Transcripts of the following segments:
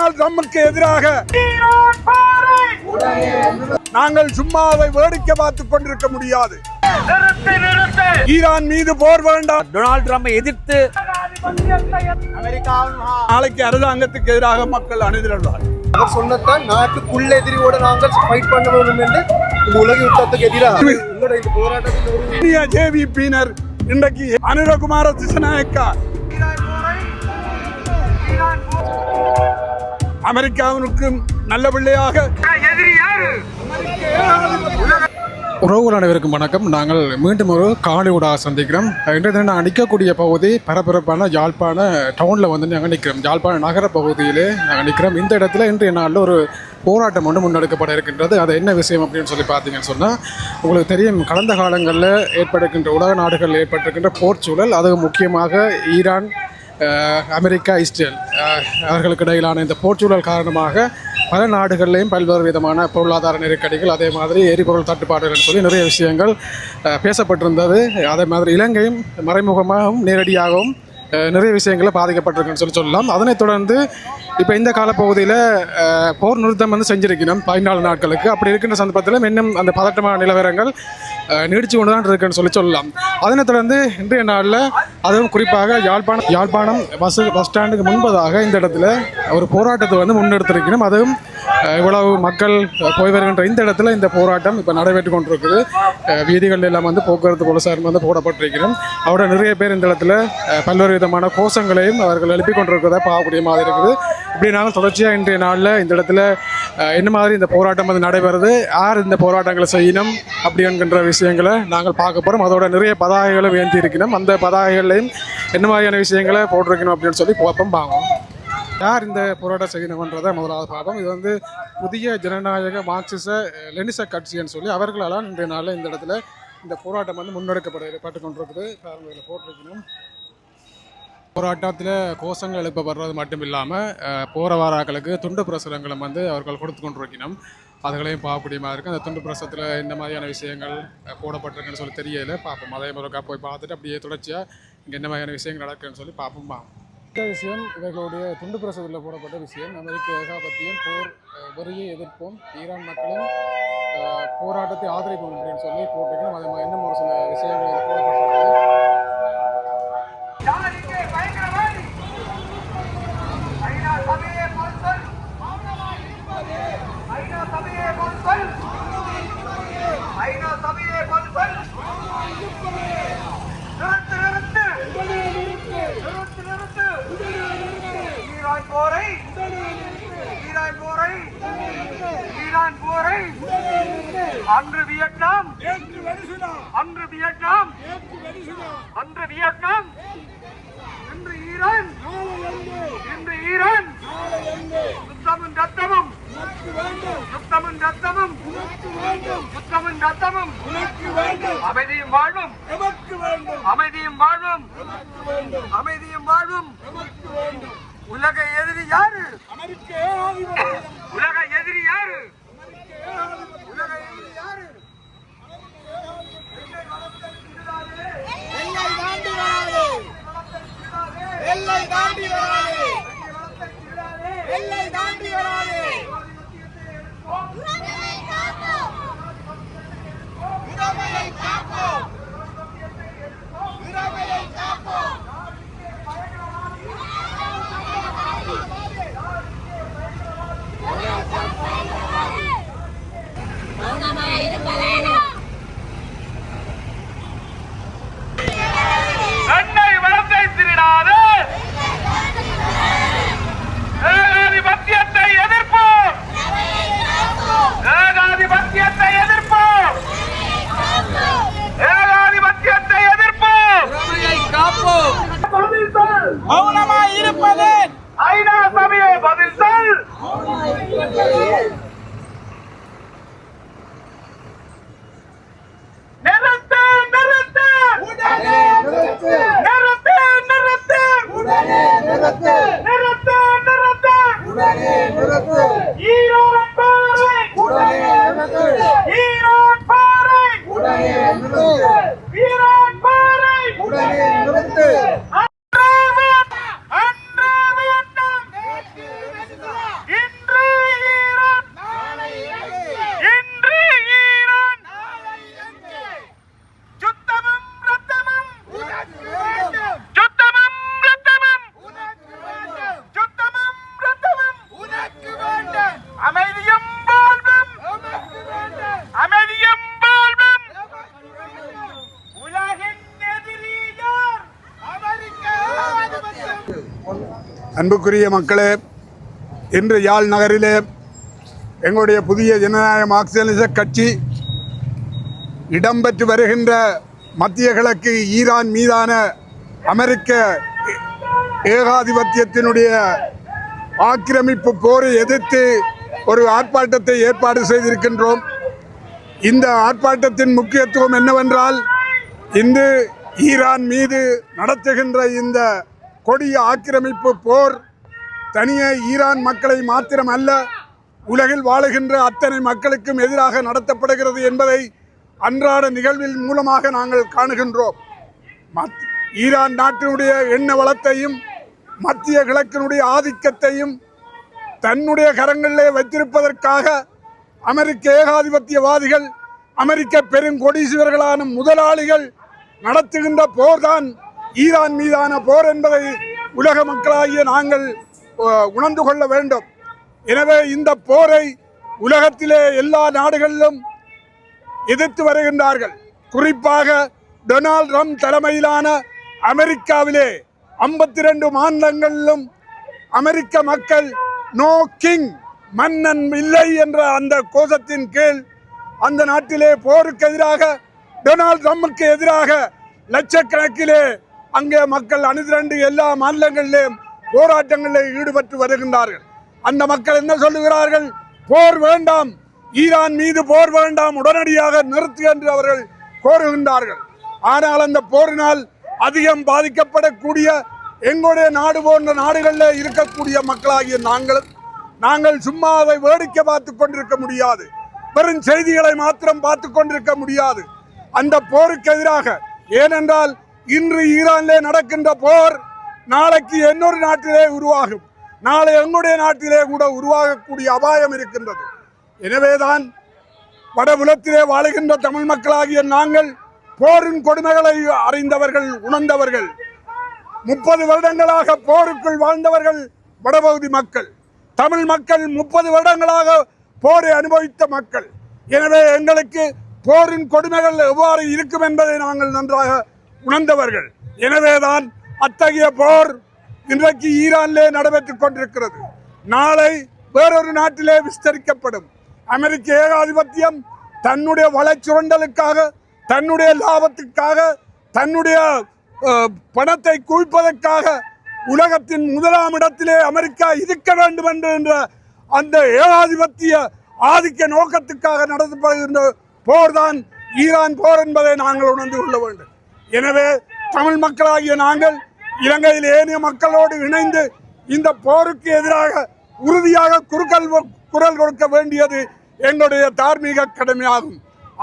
Donald ட்ரம்புக்கு எதிராக நாங்கள் சும்மா அதை வேடிக்கை பார்த்துக் கொண்டிருக்க முடியாது. ஈரான் மீது போர் வேண்டாம். டொனால்ட் ட்ரம்பை எதிர்த்து நாளைக்கு அரசாங்கத்துக்கு எதிராக மக்கள் அணிதிரள்வார். அவர் சொன்னதான் நாட்டுக்குள்ள எதிரியோட நாங்கள் ஃபைட் பண்ண வேண்டும் என்று இந்த உலக யுத்தத்துக்கு எதிராக இந்த போராட்டத்தில் ஜேவிபியினர் இன்றைக்கு அனுரகுமார திசநாயக்கா அமெரிக்காவிற்கும் நல்ல பிள்ளையாக உறவுகள் அனைவருக்கும் வணக்கம். நாங்கள் மீண்டும் ஒரு காணொளி ஊடாக சந்திக்கிறோம். இன்றைய தினம் நாங்கள் நிற்கக்கூடிய பகுதி பரபரப்பான யாழ்ப்பாண டவுனில் வந்து நாங்கள் நிற்கிறோம். யாழ்ப்பாண நகர பகுதியிலே நாங்கள் நிற்கிறோம். இந்த இடத்துல இன்றைய நாளில் ஒரு போராட்டம் ஒன்று முன்னெடுக்கப்பட இருக்கின்றது. அது என்ன விஷயம் அப்படின்னு சொல்லி பார்த்தீங்கன்னு சொன்னால், உங்களுக்கு தெரியும், கடந்த காலங்களில் ஏற்படுகின்ற உலக நாடுகளில் ஏற்பட்டிருக்கின்ற போர் சூழல், அது முக்கியமாக ஈரான், அமெரிக்கா, இஸ்ரேல் அவர்களுக்கு இடையிலான இந்த போர்ச்சூழல் காரணமாக பல நாடுகளிலையும் பல்வேறு விதமான பொருளாதார நெருக்கடிகள், அதே மாதிரி எரிபொருள் தட்டுப்பாடுகள் சொல்லி நிறைய விஷயங்கள் பேசப்பட்டிருந்தது. அதே மாதிரி இலங்கையும் மறைமுகமாகவும் நேரடியாகவும் நிறைய விஷயங்களை பாதிக்கப்பட்டிருக்குன்னு சொல்லலாம். அதனைத் தொடர்ந்து இப்போ இந்த காலப்பகுதியில் போர் நிறுத்தம் வந்து செஞ்சிருக்கணும் 14 நாட்களுக்கு. அப்படி இருக்கின்ற சந்தர்ப்பத்தில் இன்னும் அந்த பதட்டமான நிலவரங்கள் நீடிச்சு கொண்டு தான் இருக்குன்னு சொல்லலாம். அதனைத் தொடர்ந்து இன்றைய நாளில், அதுவும் குறிப்பாக யாழ்ப்பாணம் பஸ் ஸ்டாண்டுக்கு முன்பதாக இந்த இடத்துல ஒரு போராட்டத்தை வந்து முன்னெடுத்திருக்கணும். அதுவும் இவ்வளவு மக்கள் போய் வருகின்ற இந்த இடத்துல இந்த போராட்டம் இப்போ நடைபெற்று கொண்டிருக்குது. வீதிகள் எல்லாம் வந்து போக்குவரத்து போலீசார் வந்து போடப்பட்டிருக்கணும். அவரோட நிறைய பேர் இந்த இடத்துல பல்வேறு விதமான கோஷங்களையும் அவர்கள் எழுப்பி கொண்டிருக்கிறத பார்க்கக்கூடிய மாதிரி இருக்குது. இப்படி நாங்கள் தொடர்ச்சியாக இன்றைய நாளில் இந்த இடத்துல என்ன மாதிரி இந்த போராட்டம் வந்து நடைபெறுது, யார் இந்த போராட்டங்களை செய்யணும் அப்படி என்கின்ற விஷயங்களை நாங்கள் பார்க்க போகிறோம். அதோட நிறைய பதாகைகளை வேண்டி இருக்கணும். அந்த பதாகைகளையும் என்ன மாதிரியான விஷயங்களை போட்டிருக்கணும் அப்படின்னு சொல்லி பார்ப்போம். யார் இந்த போராட்டம் செய்யணுன்றதை முதலாவது பார்ப்போம். இது வந்து புதிய ஜனநாயக மார்க்சிச லெனிச கட்சின்னு சொல்லி அவர்களால் இன்றைய நாளில் இந்த இடத்துல இந்த போராட்டம் வந்து முன்னெடுக்கப்பட்டு கொண்டிருக்குது. இதில் போட்டிருக்கணும். போராட்டத்தில் கோஷங்கள் எழுப்பப்படுறது மட்டும் இல்லாமல் போகிற வாராக்களுக்கு துண்டு பிரசுரங்களும் வந்து அவர்கள் கொடுத்து கொண்டிருக்கணும். அதுகளையும் பார்க்கக்கூடிய மாதிரி இருக்குது. அந்த துண்டு பிரசுரத்தில் இந்த மாதிரியான விஷயங்கள் போடப்பட்டிருக்குன்னு சொல்லி தெரியல. பார்ப்போம். அதே முறைக்கா போய் பார்த்துட்டு அப்படியே தொடர்ச்சியாக இங்கே என்ன மாதிரியான விஷயங்கள் நடக்குதுன்னு சொல்லி பார்ப்போம். இந்த விஷயம் இவர்களுடைய துண்டு பிரசுரத்தில் போடப்பட்ட விஷயம். அமெரிக்க ஏகாபத்தியம் போர் வெறியை எதிர்ப்போம், ஈரான் மக்களின் போராட்டத்தை ஆதரிப்போம் அப்படின்னு சொல்லி போட்டிருக்கணும். அதே மாதிரி இன்னும் ஒரு சில விஷயங்கள் போடப்பட்டிருக்கு. அன்று வியட்நாம், அன்று வியட்நாம், அன்று வியட்நாம், இன்று ஈரான், இன்று ஈரான். யுத்தமும் ரத்தமும், யுத்தமும் ரத்தமும், யுத்தமும் ரத்தமும், அமைதியும் வாழ்வும், அமைதியும் வாழ்வும், அமைதியும் வாழ்வும். உலக எதிரி யாரு? உலக எதிரி யாரு? உலக எதிரி யாரு? எல்லை தாண்டி வராதே, எல்லை தாண்டி வராதே, எல்லை தாண்டி வராதே. உரிமையை காப்போம், உரிமையை காப்போம், உரிமையை காப்போம். அன்னை வளத்தை திருடாது, ஏகாதிபத்தியத்தை எதிர்ப்போம், ஏகாதிபத்தியத்தை எதிர்ப்போம், ஏகாதிபத்தியத்தை எதிர்ப்போம். காப்போம். பதில் சொல். மௌனமாய் இருப்பது ஐநா சபையை பதில் சொல். நிறுத்து, நிறுத்து, நிறுத்து, நிறுத்து, நிறுத்து, நிறுத்து, நிறுத்து. ஈரான் போரை, ஈரான் போரை, ஈரான் போரை. அன்புக்குரிய மக்களே, இன்று யாழ் நகரிலே எங்களுடைய புதிய ஜனநாயக மார்க்சிச கட்சி இடம்பெற்று வருகின்ற மத்திய கிழக்கு ஈரான் மீதான அமெரிக்க ஏகாதிபத்தியத்தினுடைய ஆக்கிரமிப்பு போரை எதிர்த்து ஒரு ஆர்ப்பாட்டத்தை ஏற்பாடு செய்திருக்கின்றோம். இந்த ஆர்ப்பாட்டத்தின் முக்கியத்துவம் என்னவென்றால், இன்று ஈரான் மீது நடத்துகின்ற இந்த கொடிய ஆக்கிரமிப்பு போர் தனியே ஈரான் மக்களை மாத்திரம் அல்ல, உலகில் வாழுகின்ற அத்தனை மக்களுக்கும் எதிராக நடத்தப்படுகிறது என்பதை அன்றாட நிகழ்வின் மூலமாக நாங்கள் காணுகின்றோம். ஈரான் நாட்டினுடைய எண்ணெய் வளத்தையும் மத்திய கிழக்கினுடைய ஆதிக்கத்தையும் தன்னுடைய கரங்களிலே வைத்திருப்பதற்காக அமெரிக்க ஏகாதிபத்தியவாதிகள், அமெரிக்க பெருங்கொடீஸ்வரர்களான முதலாளிகள் நடத்துகின்ற போர்தான் ஈரான் மீதான போர் என்பதை உலக மக்களாகிய நாங்கள் உணர்ந்து கொள்ள வேண்டும். எனவே இந்த போரை உலகத்திலே எல்லா நாடுகளிலும் எதிர்த்து வருகின்றார்கள். குறிப்பாக டொனால்ட் ட்ரம்ப் தலைமையிலான அமெரிக்காவிலே 52 மாநிலங்களிலும் அமெரிக்க மக்கள் நோ கிங், மன்னன் இல்லை என்ற அந்த கோஷத்தின் கீழ் அந்த நாட்டிலே போருக்கு எதிராக, டொனால்ட் ட்ரம்புக்கு எதிராக லட்சக்கணக்கிலே அங்கே மக்கள் அணிதிரண்டு எல்லா மாநிலங்களிலும் போராட்டங்களில் ஈடுபட்டு வருகின்றார்கள். அந்த மக்கள் என்ன சொல்லுகிறார்கள்? போர் வேண்டாம், ஈரான் மீது போர் வேண்டாம், உடனடியாக நிறுத்து என்று அவர்கள் கோருகின்றார்கள். ஆனால் அந்த போரினால் அதிகம் பாதிக்கப்படக்கூடிய எங்களுடைய நாடு போன்ற நாடுகளில் இருக்கக்கூடிய மக்களாகிய நாங்கள் சும்மா அதை வேடிக்கை பார்த்து கொண்டிருக்க முடியாது. வெறும் செய்திகளை மாத்திரம் பார்த்து கொண்டிருக்க முடியாது. அந்த போருக்கு எதிராக, ஏனென்றால் இன்று ஈரானிலே நடக்கின்ற போர் நாளைக்கு இன்னொரு நாட்டிலே உருவாகும், நாளை எங்களுடைய நாட்டிலே கூட உருவாகக்கூடிய அபாயம் இருக்கின்றது. எனவேதான் வடபுலத்திலே வாழுகின்ற தமிழ் மக்களாகிய நாங்கள் போரின் கொடுமைகளை அறிந்தவர்கள், உணர்ந்தவர்கள். 30 வருடங்களாக போருக்குள் வாழ்ந்தவர்கள் வடபகுதி மக்கள். தமிழ் மக்கள் 30 வருடங்களாக போரை அனுபவித்த மக்கள். எனவே எங்களுக்கு போரின் கொடுமைகள் எவ்வாறு இருக்கும் என்பதை நாங்கள் நன்றாக உணர்ந்தவர்கள். எனவேதான் அத்தகைய போர் இன்றைக்கு ஈரானிலே நடைபெற்றுக் கொண்டிருக்கிறது. நாளை வேறொரு நாட்டிலே விஸ்தரிக்கப்படும். அமெரிக்க ஏகாதிபத்தியம் தன்னுடைய வளச்சுரண்டலுக்காக, தன்னுடைய லாபத்துக்காக, தன்னுடைய பணத்தை குவிப்பதற்காக உலகத்தின் முதலாம் இடத்திலே அமெரிக்கா இருக்க வேண்டும் என்ற அந்த ஏகாதிபத்திய ஆதிக்க நோக்கத்துக்காக நடத்தப்படுகின்ற போர்தான் ஈரான் போர் என்பதை நாங்கள் உணர்ந்து கொள்ள வேண்டும். எனவே தமிழ் மக்களாகிய நாங்கள் இலங்கையில் ஏனைய மக்களோடு இணைந்து இந்த போருக்கு எதிராக உறுதியாக குரல் கொடுக்க வேண்டியது எங்களுடைய தார்மீக கடமையாகும்.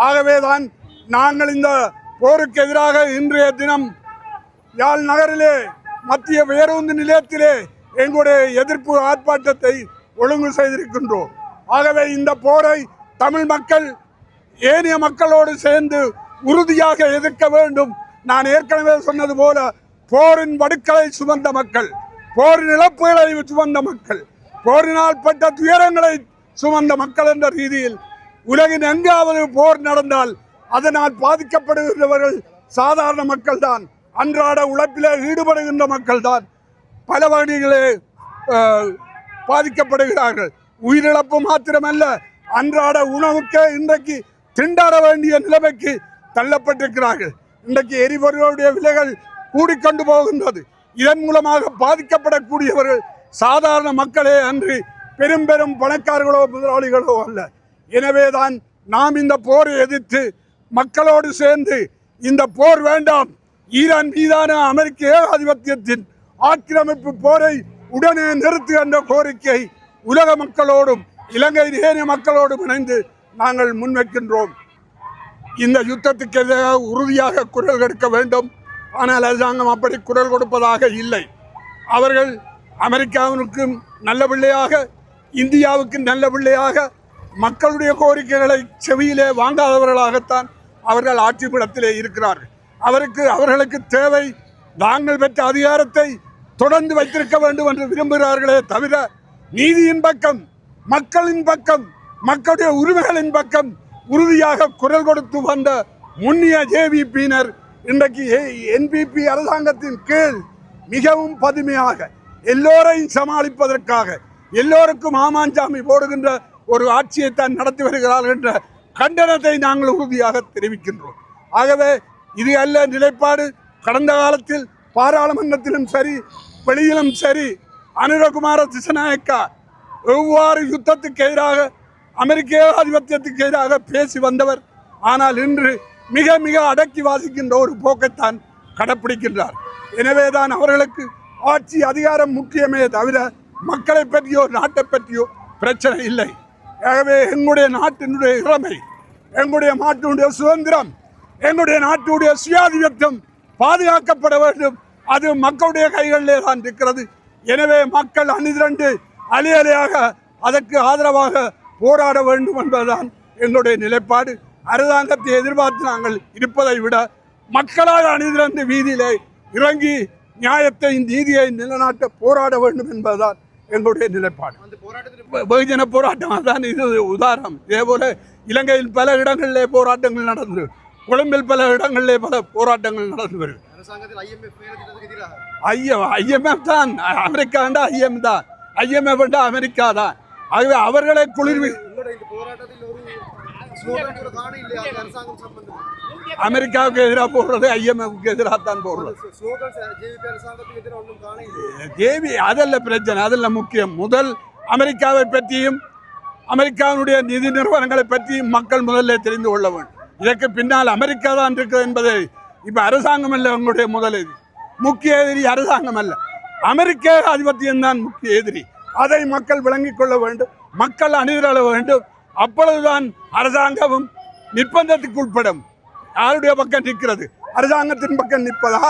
ஆகவேதான் நாங்கள் இந்த போருக்கு எதிராக இன்றைய தினம் யாழ் நகரிலே மத்திய பேருந்து நிலையத்திலே எங்களுடைய எதிர்ப்பு ஆர்ப்பாட்டத்தை ஒழுங்கு செய்திருக்கின்றோம். ஆகவே இந்த போரை தமிழ் மக்கள் ஏனைய மக்களோடு சேர்ந்து உறுதியாக எதிர்க்க வேண்டும். நான் ஏற்கனவே சொன்னது போல, போரின் வடுக்களை சுமந்த மக்கள், போரின் இழப்புகளை சுமந்த மக்கள், போரினால் பட்ட துயரங்களை சுமந்த மக்கள் என்ற ரீதியில் உலகின் எங்காவது போர் நடந்தால் அதனால் பாதிக்கப்படுகின்றவர்கள் சாதாரண மக்கள் தான், அன்றாட உழைப்பிலே ஈடுபடுகின்ற மக்கள் தான் பல வகைகளே பாதிக்கப்படுகிறார்கள். உயிரிழப்பு மாத்திரமல்ல, அன்றாட உணவுக்கு இன்றைக்கு திண்டாட வேண்டிய நிலைமைக்கு தள்ளப்பட்டிருக்கிறார்கள். இன்றைக்கு எரிபொருளுடைய விலைகள் கூடிக்கொண்டு போகின்றது. இதன் மூலமாக பாதிக்கப்படக்கூடியவர்கள் சாதாரண மக்களே அன்று பெரும் பெரும் பணக்காரர்களோ முதலாளிகளோ அல்ல. எனவேதான் நாம் இந்த போரை எதிர்த்து மக்களோடு சேர்ந்து இந்த போர் வேண்டாம், ஈரான் மீதான அமெரிக்க ஏகாதிபத்தியத்தின் ஆக்கிரமிப்பு போரை உடனே நிறுத்து என்ற கோரிக்கை உலக மக்களோடும் இலங்கை ஏனைய மக்களோடும் இணைந்து நாங்கள் முன்வைக்கின்றோம். இந்த யுத்தத்துக்கு எதிராக உறுதியாக குரல் கொடுக்க வேண்டும். ஆனால் அரசாங்கம் அப்படி குரல் கொடுப்பதாக இல்லை. அவர்கள் அமெரிக்காவிற்கும் நல்ல பிள்ளையாக, இந்தியாவுக்கு நல்ல பிள்ளையாக, மக்களுடைய கோரிக்கைகளை செவியிலே வாங்காதவர்களாகத்தான் அவர்கள் ஆட்சி பீடத்திலே இருக்கிறார்கள். அவர்களுக்கு தேவை தாங்கள் பெற்ற அதிகாரத்தை தொடர்ந்து வைத்திருக்க வேண்டும் என்று விரும்புகிறார்களே தவிர, நீதியின் பக்கம், மக்களின் பக்கம், மக்களுடைய உரிமைகளின் பக்கம் உறுதியாக குரல் கொடுத்து வந்த முன்னிய ஜேவிபியினர் இன்றைக்கு என்பிபி அரசாங்கத்தின் கீழ் மிகவும் பதுமையாக எல்லோரையும் சமாளிப்பதற்காக எல்லோருக்கும் ஆமாஞ்சாமி போடுகின்ற ஒரு ஆட்சியைத்தான் நடத்தி வருகிறார்கள் என்ற கண்டனத்தை நாங்கள் உறுதியாக தெரிவிக்கின்றோம். ஆகவே இது அல்ல நிலைப்பாடு. கடந்த காலத்தில் பாராளுமன்றத்திலும் சரி வெளியிலும் சரி அனுரகுமார திசநாயக்கா எவ்வாறு யுத்தத்துக்கு எதிராக அமெரிக்க ஏகாதிபத்தியத்துக்கு எதிராக பேசி வந்தவர். ஆனால் இன்று மிக மிக அடக்கி வாசிக்கின்ற ஒரு போக்கைத்தான் கடைப்பிடிக்கின்றார். எனவேதான் அவர்களுக்கு ஆட்சி அதிகாரம் முக்கியமே தவிர மக்களை பற்றியோ நாட்டை பற்றியோ பிரச்சனை இல்லை. ஆகவே எங்களுடைய நாட்டினுடைய இளமை, எங்களுடைய நாட்டினுடைய சுதந்திரம், எங்களுடைய நாட்டுடைய சுயாதிபத்தியம் பாதுகாக்கப்பட வேண்டும். அது மக்களுடைய கைகளிலே தான் இருக்கிறது. எனவே மக்கள் அணிதிரண்டு அலை அலையாக அதற்கு ஆதரவாக போராட வேண்டும் என்பதுதான் எங்களுடைய நிலைப்பாடு. அரசாங்கத்தை எதிர்பார்த்து நாங்கள் இருப்பதை விட மக்களாக அணிதிரண்டு வீதியிலே இறங்கி நியாயத்தை நீதியை நிலைநாட்ட போராட வேண்டும் என்பதுதான் எங்களுடைய நிலைப்பாடு. வெகுஜன போராட்டம் தான் இது உதாரணம். இதேபோல இலங்கையில் பல இடங்களிலே போராட்டங்கள் நடந்தது. கொழும்பில் பல இடங்களிலே பல போராட்டங்கள் நடந்து வருது. IMF தான் அமெரிக்கா IMF தான், IMF அமெரிக்கா தான். ஆகவே அவர்களை குளிர்வி அமெரிக்காவுக்கு எதிராக போடுறது IMFக்கு எதிராக தான் போடுறது. ஜேவி அதல்ல பிரச்சனை, அதல்ல முக்கியம். முதல் அமெரிக்காவை பற்றியும் அமெரிக்காவுடைய நிதி நிறுவனங்களை பற்றியும் மக்கள் முதல்ல தெரிந்து கொள்ள வேண்டும். இதற்கு பின்னால் அமெரிக்கா தான் இருக்குது என்பதை இப்ப அரசாங்கம் அல்ல உங்களுடைய முதல் எதிரி. முக்கிய எதிரி அரசாங்கம் அல்ல, அமெரிக்க ஆதிபத்தியம் தான் முக்கிய எதிரி. அதை மக்கள் விளங்கிக் கொள்ள வேண்டும், மக்கள் அணிதிரள வேண்டும். அப்பொழுதுதான் அரசாங்கமும் நிர்பந்தத்துக்கு உட்படும். யாருடைய பக்கம் நிற்கிறது? அரசாங்கத்தின் பக்கம் நிற்பதா,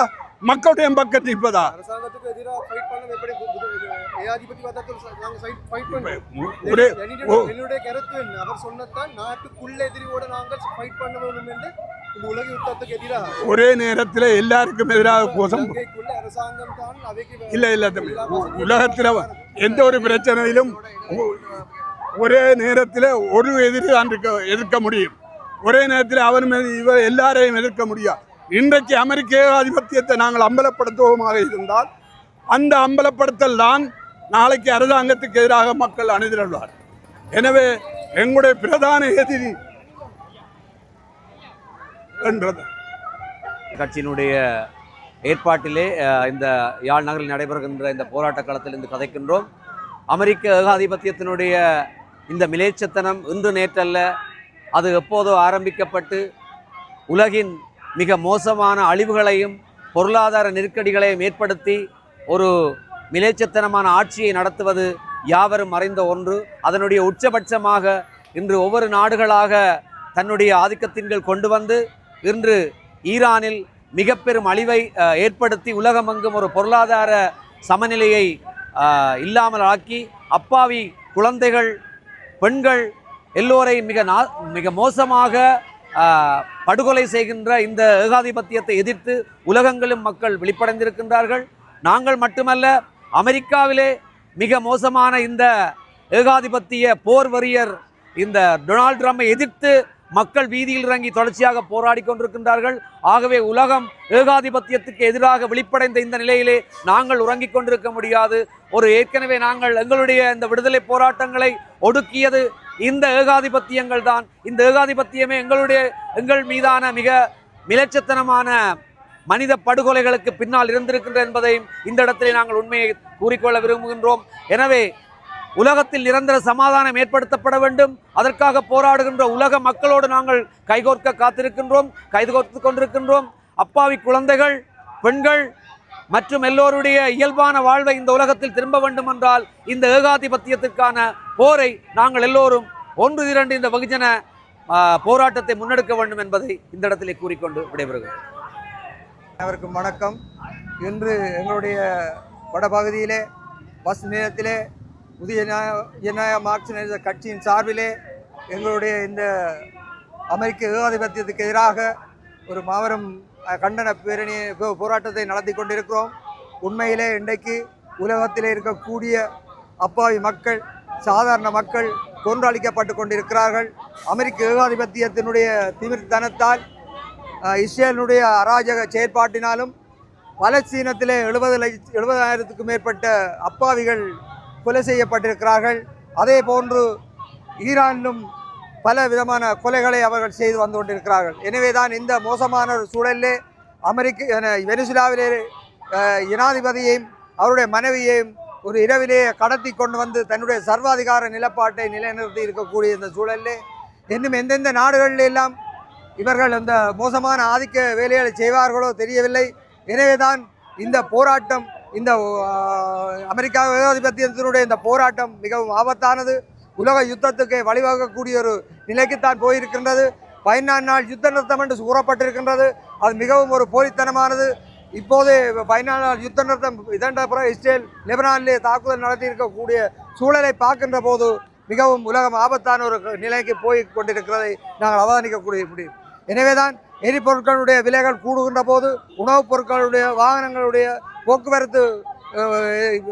மக்களுடைய பக்கம் நிற்பதா? ஒரே நேரத்தில் எல்லாருக்கும் எதிராக கோஷம் இல்ல இல்ல. உலகத்தில் எந்த ஒரு பிரச்சனையிலும் ஒரே நேரத்தில் ஒரு எதிரி தான் எதிர்க்க முடியும். ஒரே நேரத்தில் அவர் இவர் எல்லாரையும் எதிர்க்க முடியாது. இன்றைக்கு அமெரிக்க ஏகாதிபத்தியத்தை நாங்கள் அம்பலப்படுத்துவோமாக இருந்தால் அந்த அம்பலப்படுத்தல் தான் நாளைக்கு அரசாங்கத்துக்கு எதிராக மக்கள் அணிதிரள்வார். எனவே எங்களுடைய பிரதான எதிரி என்றது கட்சியினுடைய ஏற்பாட்டிலே இந்த யாழ் நகரில் நடைபெறுகின்ற இந்த போராட்ட களத்தில் இருந்து கதைக்கின்றோம். அமெரிக்க ஏகாதிபத்தியத்தினுடைய இந்த மிலேச்சத்தனம் இன்று நேற்றல்ல, அது எப்போதோ ஆரம்பிக்கப்பட்டு உலகின் மிக மோசமான அழிவுகளையும் பொருளாதார நெருக்கடிகளையும் ஏற்படுத்தி ஒரு மிலேச்சத்தனமான ஆட்சியை நடத்துவது யாவரும் அறிந்த ஒன்று. அதனுடைய உச்சபட்சமாக இன்று ஒவ்வொரு நாடுகளாக தன்னுடைய ஆதிக்கத்தின்கள் கொண்டு வந்து இன்று ஈரானில் மிக பெரும் அழிவை ஏற்படுத்தி உலகமெங்கும் ஒரு பொருளாதார சமநிலையை இல்லாமல் ஆக்கி அப்பாவி குழந்தைகள், பெண்கள் எல்லோரையும் மிக மோசமாக படுகொலை செய்கின்ற இந்த ஏகாதிபத்தியத்தை எதிர்த்து உலகங்களும் மக்கள் விழிப்படைந்திருக்கின்றார்கள். நாங்கள் மட்டுமல்ல, அமெரிக்காவிலே மிக மோசமான இந்த ஏகாதிபத்திய போர் வரியர் இந்த டொனால்ட் ட்ரம்பை எதிர்த்து மக்கள் வீதியில் இறங்கி தொடர்ச்சியாக போராடி கொண்டிருக்கின்றார்கள். ஆகவே உலகம் ஏகாதிபத்தியத்துக்கு எதிராக விழிப்படைந்த இந்த நிலையிலே நாங்கள் உறங்கிக் கொண்டிருக்க முடியாது. ஏற்கனவே நாங்கள் எங்களுடைய இந்த விடுதலை போராட்டங்களை ஒடுக்கியது இந்த ஏகாதிபத்தியங்கள் தான். இந்த ஏகாதிபத்தியமே எங்கள் மீதான மிக மிலச்சத்தனமான மனித படுகொலைகளுக்கு பின்னால் இருந்திருக்கின்ற என்பதையும் இந்த இடத்திலே நாங்கள் உண்மையை கூறிக்கொள்ள விரும்புகின்றோம். எனவே உலகத்தில் நிரந்தர சமாதானம் ஏற்படுத்தப்பட வேண்டும். அதற்காக போராடுகின்ற உலக மக்களோடு நாங்கள் கைகோர்க்க காத்திருக்கின்றோம், கைகோர்த்து கொண்டிருக்கின்றோம். அப்பாவி குழந்தைகள், பெண்கள் மற்றும் எல்லோருடைய இயல்பான வாழ்வை இந்த உலகத்தில் திரும்ப வேண்டும் என்றால் இந்த ஏகாதிபத்தியத்திற்கான போரை நாங்கள் எல்லோரும் ஒன்று திரண்டு இந்த வெகுஜன போராட்டத்தை முன்னெடுக்க வேண்டும் என்பதை இந்த இடத்திலே கூறிக்கொண்டு விடைபெறுகிறேன். அனைவருக்கும் வணக்கம். இன்று எங்களுடைய வடபகுதியிலே பஸ் நிலையத்திலே புதிய ஜனநாயக மார்க்சிஸ்ட் கட்சியின் சார்பிலே எங்களுடைய இந்த அமெரிக்க ஏகாதிபத்தியத்துக்கு எதிராக ஒரு மாபெரும் கண்டன பேரணி போராட்டத்தை நடத்தி கொண்டிருக்கிறோம். உண்மையிலே இன்றைக்கு உலகத்திலே இருக்கக்கூடிய அப்பாவி மக்கள், சாதாரண மக்கள் கொன்றளிக்கப்பட்டு கொண்டிருக்கிறார்கள். அமெரிக்க ஏகாதிபத்தியத்தினுடைய திமிர்த்தனத்தால், இஸ்ரேலினுடைய அராஜக செயற்பாட்டினாலும் பலஸ்தீனத்திலே 70,000க்கும் மேற்பட்ட அப்பாவிகள் கொலை செய்யப்பட்டிருக்கிறார்கள். அதே போன்று ஈரானிலும் பல விதமான கொலைகளை அவர்கள் செய்து வந்து கொண்டிருக்கிறார்கள். எனவே தான் இந்த மோசமான ஒரு சூழலிலே வெனிசுலாவிலே ஜனாதிபதியையும் அவருடைய மனைவியையும் ஒரு இரவிலேயே கடத்தி கொண்டு வந்து தன்னுடைய சர்வாதிகார நிலப்பாட்டை நிலைநிறுத்தி இருக்கக்கூடிய இந்த சூழலிலே இன்னும் எந்தெந்த நாடுகளில் எல்லாம் இவர்கள் அந்த மோசமான ஆதிக்க வேலைகளை செய்வார்களோ தெரியவில்லை. எனவே தான் இந்த போராட்டம், இந்த அமெரிக்கா ஏகாதிபத்தியத்தினுடைய இந்த போராட்டம் மிகவும் ஆபத்தானது. உலக யுத்தத்துக்கு வழிவகுக்கக்கூடிய ஒரு நிலைக்குத்தான் போயிருக்கின்றது. 14 நாள் யுத்த நிறுத்தம் என்று கூறப்பட்டிருக்கின்றது. அது மிகவும் ஒரு போலித்தனமானது. இப்போது 14 நாள் யுத்த நிறுத்தம் இதன் அப்புறம் இஸ்ரேல் லெபனானிலே தாக்குதல் நடத்தி இருக்கக்கூடிய சூழலை பார்க்கின்ற போது மிகவும் உலகம் ஆபத்தான ஒரு நிலைக்கு போய் கொண்டிருக்கிறதை நாங்கள் அவதானிக்கக்கூடிய முடியும். எனவே தான் எரிபொருட்களுடைய விலைகள் கூடுகின்ற போது உணவுப் பொருட்களுடைய வாகனங்களுடைய போக்குவரத்து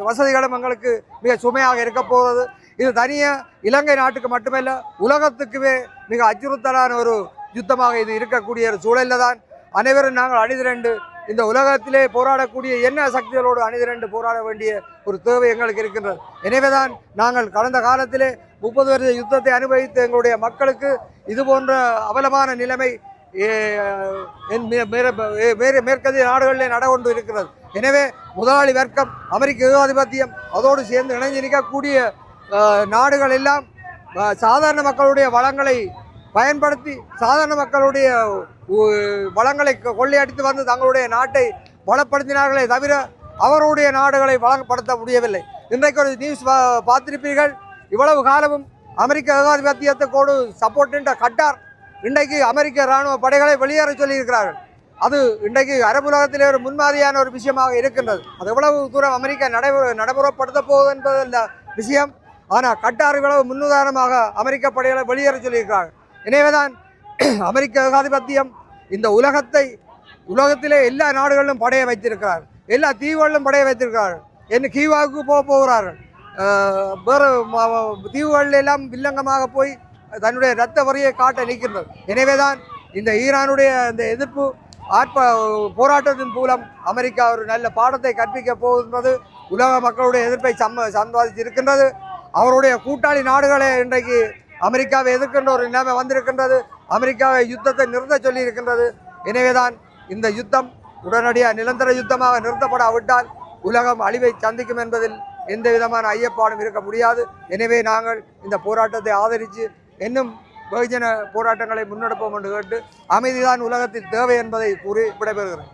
வசதிகளும் எங்களுக்கு மிக சுமையாக இருக்க போகிறது. இது தனியாக இலங்கை நாட்டுக்கு மட்டுமல்ல உலகத்துக்குமே மிக அச்சுறுத்தலான ஒரு யுத்தமாக இது இருக்கக்கூடிய ஒரு சூழலில் தான் அனைவரும் நாங்கள் அணிதிரண்டு இந்த உலகத்திலே போராடக்கூடிய என்ன சக்திகளோடு அணிதிரண்டு போராட வேண்டிய ஒரு தேவை எங்களுக்கு இருக்கின்றது. எனவே தான் நாங்கள் கடந்த காலத்திலே 30 வருஷ யுத்தத்தை அனுபவித்த எங்களுடைய மக்களுக்கு இது போன்ற அவலமான நிலைமை மேற்கத்திய நாடுகளிலே நடந்து இருக்கிறது. எனவே முதலாளி வர்க்கம், அமெரிக்க ஏகாதிபத்தியம், அதோடு சேர்ந்து இணைந்து நிற்கக்கூடிய நாடுகள் எல்லாம் சாதாரண மக்களுடைய வளங்களை பயன்படுத்தி சாதாரண மக்களுடைய வளங்களை கொள்ளையடித்து வந்து தங்களுடைய நாட்டை வளப்படுத்தினார்களே தவிர அவருடைய நாடுகளை வளப்படுத்த முடியவில்லை. இன்றைக்கு ஒரு நியூஸ் பார்த்திருப்பீர்கள். இவ்வளவு காலமும் அமெரிக்க ஏகாதிபத்தியத்துக்கோடு சப்போர்ட் என்ற கட்டார் இன்றைக்கு அமெரிக்க இராணுவ படைகளை வெளியேற சொல்லியிருக்கிறார்கள். அது இன்றைக்கு அரபுலகத்திலே ஒரு முன்மாதிரியான ஒரு விஷயமாக இருக்கின்றது. அது எவ்வளவு தூரம் அமெரிக்கா நடைமுறைப்படுத்த போகுது என்பதல்ல விஷயம். ஆனால் கட்டார் இவ்வளவு முன்னுதாரணமாக அமெரிக்க படைகளை வெளியேற சொல்லியிருக்கிறார்கள். எனவேதான் அமெரிக்க ஏகாதிபத்தியம் இந்த உலகத்திலே எல்லா நாடுகளிலும் படையை வைத்திருக்கிறார்கள், எல்லா தீவுகளிலும் படையை வைத்திருக்கிறார்கள். என்ன கீவாவுக்கு போகிறார்கள், வேறு தீவுகளில் எல்லாம் வில்லங்கமாக போய் தன்னுடைய இரத்த வரியை காட்ட நிற்கின்றது. எனவே தான் இந்த ஈரானுடைய இந்த எதிர்ப்பு போராட்டத்தின் மூலம் அமெரிக்கா ஒரு நல்ல பாடத்தை கற்பிக்க போகின்றது. உலக மக்களுடைய எதிர்ப்பை சம்பாதித்திருக்கின்றது. அவருடைய கூட்டாளி நாடுகளே இன்றைக்கு அமெரிக்காவை எதிர்க்கின்ற ஒரு நிலைமை வந்திருக்கின்றது. அமெரிக்காவை யுத்தத்தை நிறுத்த சொல்லி இருக்கின்றது. எனவேதான் இந்த யுத்தம் உடனடியாக நிரந்தர யுத்தமாக நிறுத்தப்படாவிட்டால் உலகம் அழிவை சந்திக்கும் என்பதில் எந்த விதமான ஐயப்பாடும் இருக்க முடியாது. எனவே நாங்கள் இந்த போராட்டத்தை ஆதரித்து இன்னும் வெகுஜன போராட்டங்களை முன்னெடுப்போம் என்று கேட்டு அமைதிதான் உலகத்தில் தேவை என்பதை கூறி விடைபெறுகிறேன்.